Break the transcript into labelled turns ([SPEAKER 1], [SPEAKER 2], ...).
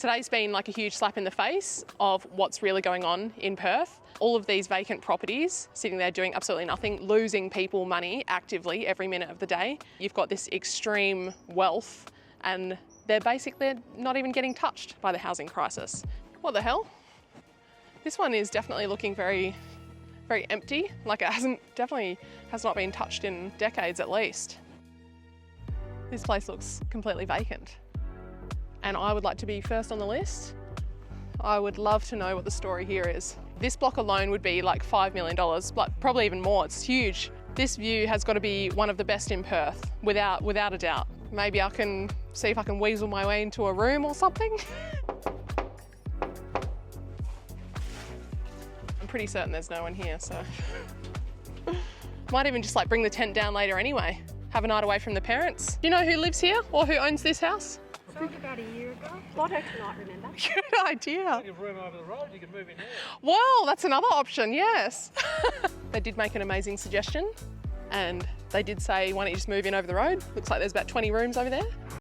[SPEAKER 1] Today's been like a huge slap in the face of what's really going on in Perth. All of these vacant properties sitting there doing absolutely nothing, losing people money actively every minute of the day. You've got this extreme wealth and they're basically not even getting touched by the housing crisis. What the hell? This one is definitely looking very, very empty, like it definitely has not been touched in decades at least. This place looks completely vacant. And I would like to be first on the list. I would love to know what the story here is. This block alone would be like $5 million, but probably even more, it's huge. This view has got to be one of the best in Perth, without a doubt. Maybe I can see if I can weasel my way into a room or something. I'm pretty certain there's no one here, so. Might even just like bring the tent down later anyway. Have a night away from the parents. Do you know who lives here or who owns this house?
[SPEAKER 2] Sold about a year ago. Lotto tonight, remember?
[SPEAKER 1] Good idea.
[SPEAKER 3] Plenty of room over the road, you can move in there.
[SPEAKER 1] Well, that's another option, yes. They did make an amazing suggestion and they did say, why don't you just move in over the road? Looks like there's about 20 rooms over there.